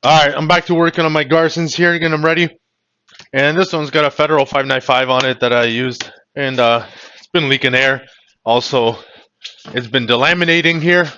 Alright, I'm back to working on my Garsons here, getting them ready. And this one's got a Federal 595 on it that I used. And it's been leaking air. Also, it's been delaminating here.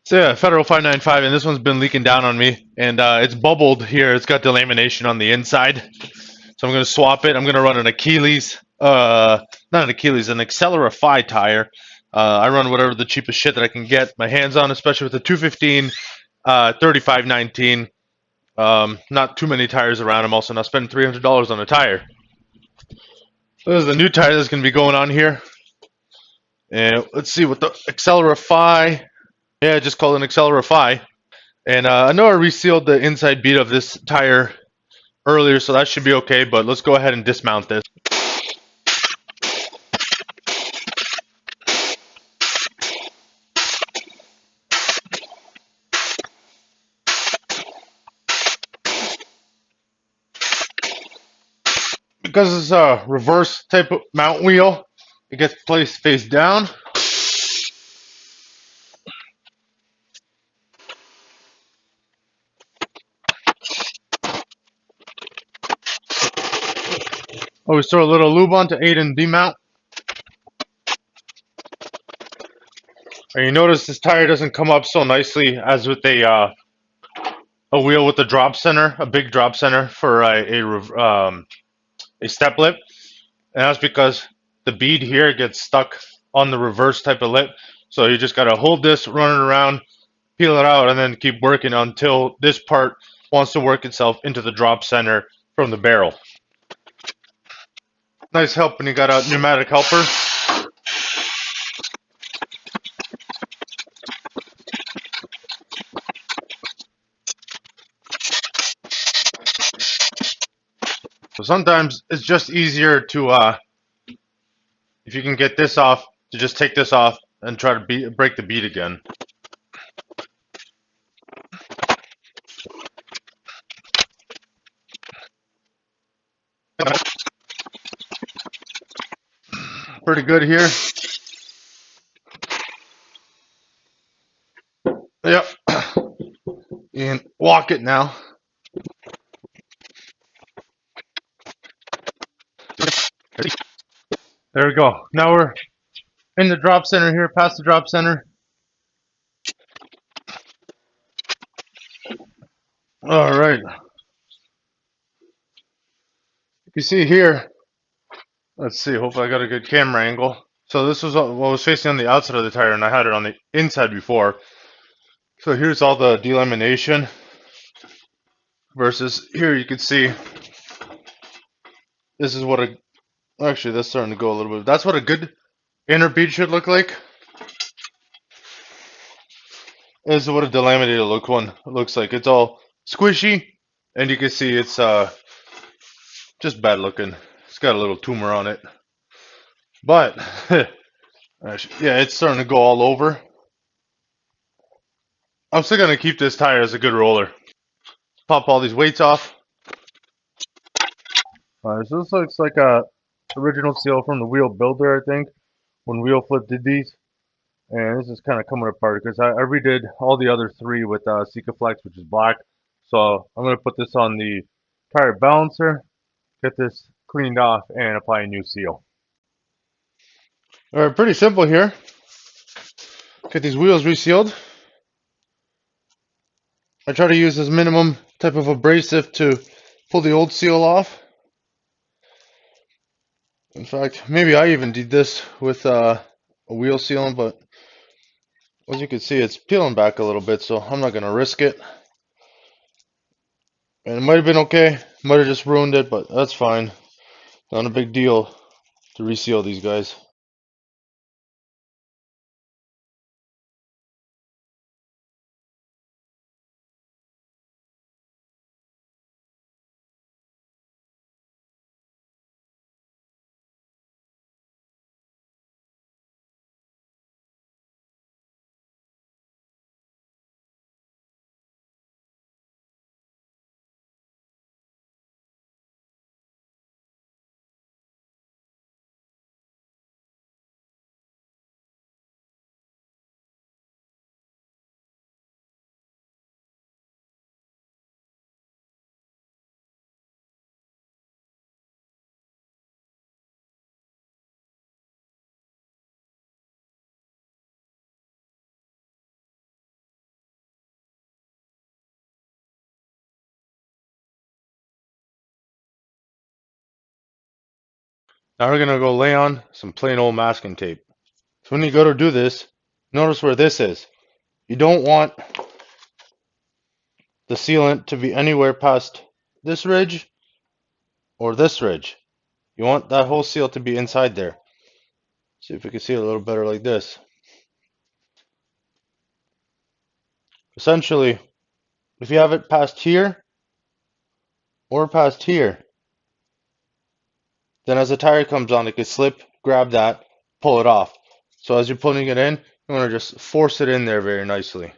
So yeah, Federal 595, and this one's been leaking down on me. And it's bubbled here. It's got delamination on the inside. So I'm going to swap it. I'm going to run an Achilles, not an Achilles, an Accelera Phi tire. I run whatever the cheapest shit that I can get my hands on, especially with the 215, 3519. Not too many tires around. I'm also not spending $300 on a tire. So this is the new tire that's going to be going on here. And let's see what the Accelera Phi. Yeah, just call it an Accelera Phi. And I know I resealed the inside bead of this tire earlier, so that should be okay. But let's go ahead and dismount this. Because it's a reverse type of mount wheel, it gets placed face down. Always throw a little lube on to aid in demount. And you notice this tire doesn't come up so nicely as with a wheel with a drop center, a big drop center for a step lip. And that's because the bead here gets stuck on the reverse type of lip. So you just got to hold this, run it around, peel it out, and then keep working until this part wants to work itself into the drop center from the barrel. Nice help when you got a pneumatic helper. So sometimes it's just easier to, if you can get this off, to just take this off and try to break the bead again. Pretty good here. Yep. And walk it now. There we go. Now we're in the drop center here, past the drop center. All right. You see here, let's see, hopefully I got a good camera angle. So this was what was facing on the outside of the tire, and I had it on the inside before. So here's all the delamination versus here you can see this is what a, actually that's starting to go a little bit. That's what a good inner bead should look like. This is what a delaminated one looks like. It's all squishy, and you can see it's just bad looking. It's got a little tumor on it. But, yeah, it's starting to go all over. I'm still going to keep this tire as a good roller. Pop all these weights off. So this looks like a original seal from the wheel builder, I think, when Wheel Flip did these. And this is kind of coming apart because I redid all the other three with Sikaflex, which is black. So I'm going to put this on the tire balancer, get this cleaned off, and apply a new seal. Alright, pretty simple here. Get these wheels resealed. I try to use this minimum type of abrasive to pull the old seal off. In fact, maybe I even did this with a wheel sealant, but as you can see, it's peeling back a little bit, so I'm not going to risk it. And it might have been okay, might have just ruined it, but that's fine. Not a big deal to reseal these guys. Now we're gonna go lay on some plain old masking tape. So when you go to do this, notice where this is. You don't want the sealant to be anywhere past this ridge or this ridge. You want that whole seal to be inside there. See if we can see it a little better like this. Essentially, if you have it past here or past here, then as the tire comes on, it can slip, grab that, pull it off. So as you're putting it in, you want to just force it in there very nicely.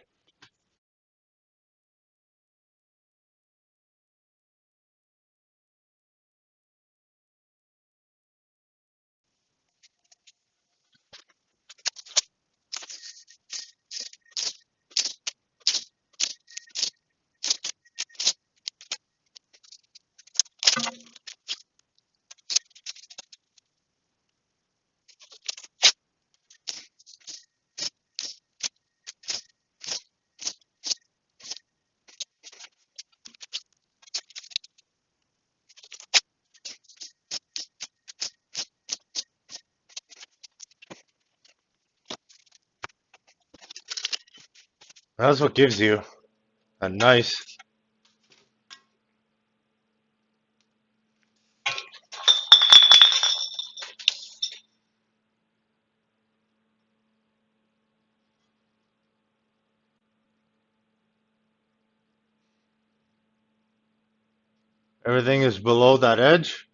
That's what gives you a nice everything is below that edge.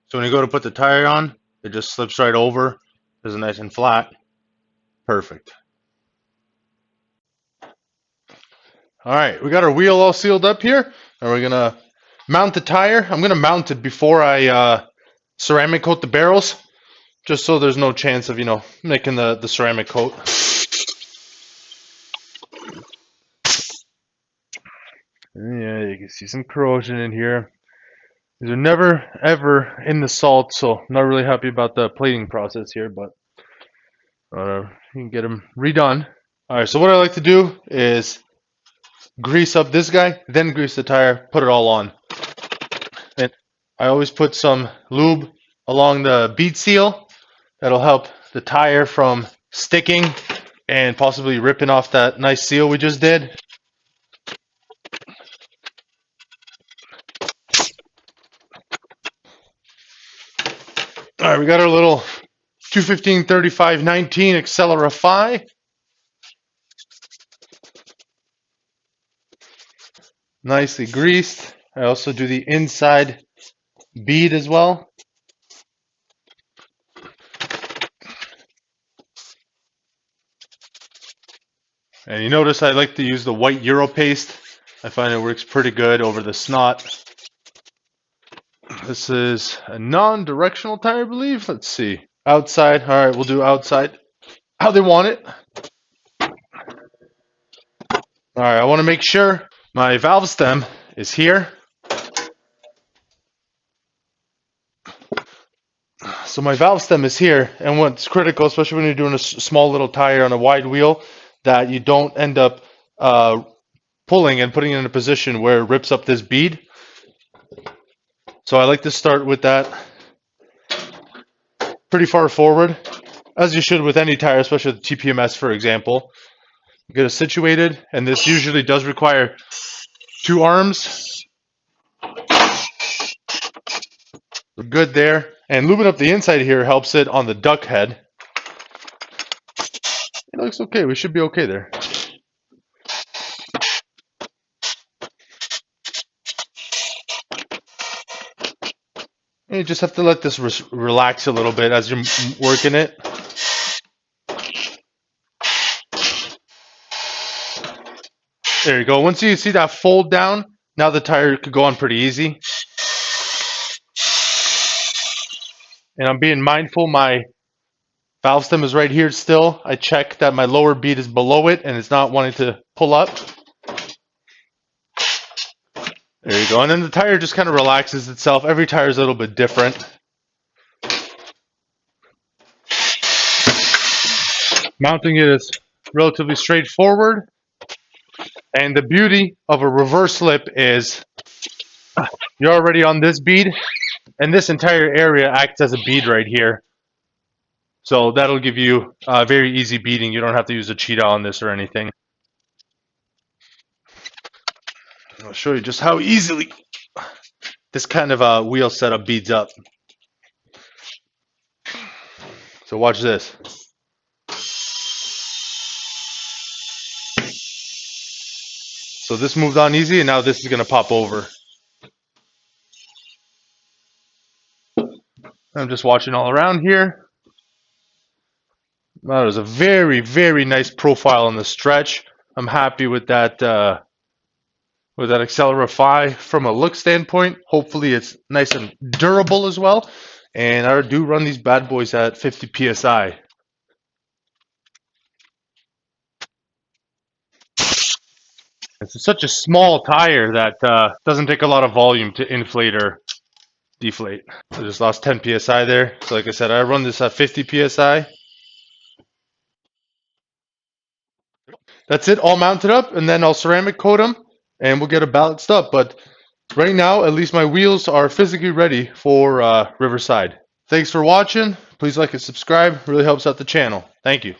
So when you go to put the tire on, it just slips right over. It's nice and flat. Perfect. Alright, we got our wheel all sealed up here, and we're gonna mount the tire. I'm gonna mount it before I ceramic coat the barrels, just so there's no chance of, making the ceramic coat. And yeah, you can see some corrosion in here. These are never ever in the salt, so not really happy about the plating process here, but you can get them redone. Alright, so what I like to do is grease up this guy, then grease the tire, put it all on. And I always put some lube along the bead seal. That'll help the tire from sticking and possibly ripping off that nice seal we just did. Alright, we got our little 215/35/19 Accelera Phi. Nicely greased. I also do the inside bead as well. And you notice I like to use the white Euro paste. I find it works pretty good over the snot. This is a non-directional tire, I believe. Let's see. Outside. Alright, we'll do outside. How they want it. Alright, I want to make sure my valve stem is here. So my valve stem is here, and what's critical, especially when you're doing a small little tire on a wide wheel, that you don't end up pulling and putting it in a position where it rips up this bead. So I like to start with that pretty far forward, as you should with any tire, especially the TPMS, for example. Get it situated, and this usually does require 2 arms. We're good there. And lubing up the inside here helps it on the duck head. It looks okay. We should be okay there. And you just have to let this relax a little bit as you're working it. There you go. Once you see that fold down, now the tire could go on pretty easy. And I'm being mindful, my valve stem is right here still. I check that my lower bead is below it and it's not wanting to pull up. There you go. And then the tire just kind of relaxes itself. Every tire is a little bit different. Mounting it is relatively straightforward. And the beauty of a reverse slip is you're already on this bead. And this entire area acts as a bead right here. So that'll give you very easy beading. You don't have to use a cheetah on this or anything. I'll show you just how easily this kind of wheel setup beads up. So watch this. So this moved on easy, and now this is going to pop over. I'm just watching all around here. That was a very, very nice profile on the stretch. I'm happy with that Accelera Phi from a look standpoint. Hopefully it's nice and durable as well. And I do run these bad boys at 50 psi. It's such a small tire that doesn't take a lot of volume to inflate or deflate. I just lost 10 psi there. So like I said, I run this at 50 psi. That's it, all mounted up, and then I'll ceramic coat them, and we'll get it balanced up. But right now, at least my wheels are physically ready for Riverside. Thanks for watching. Please like and subscribe. Really helps out the channel. Thank you.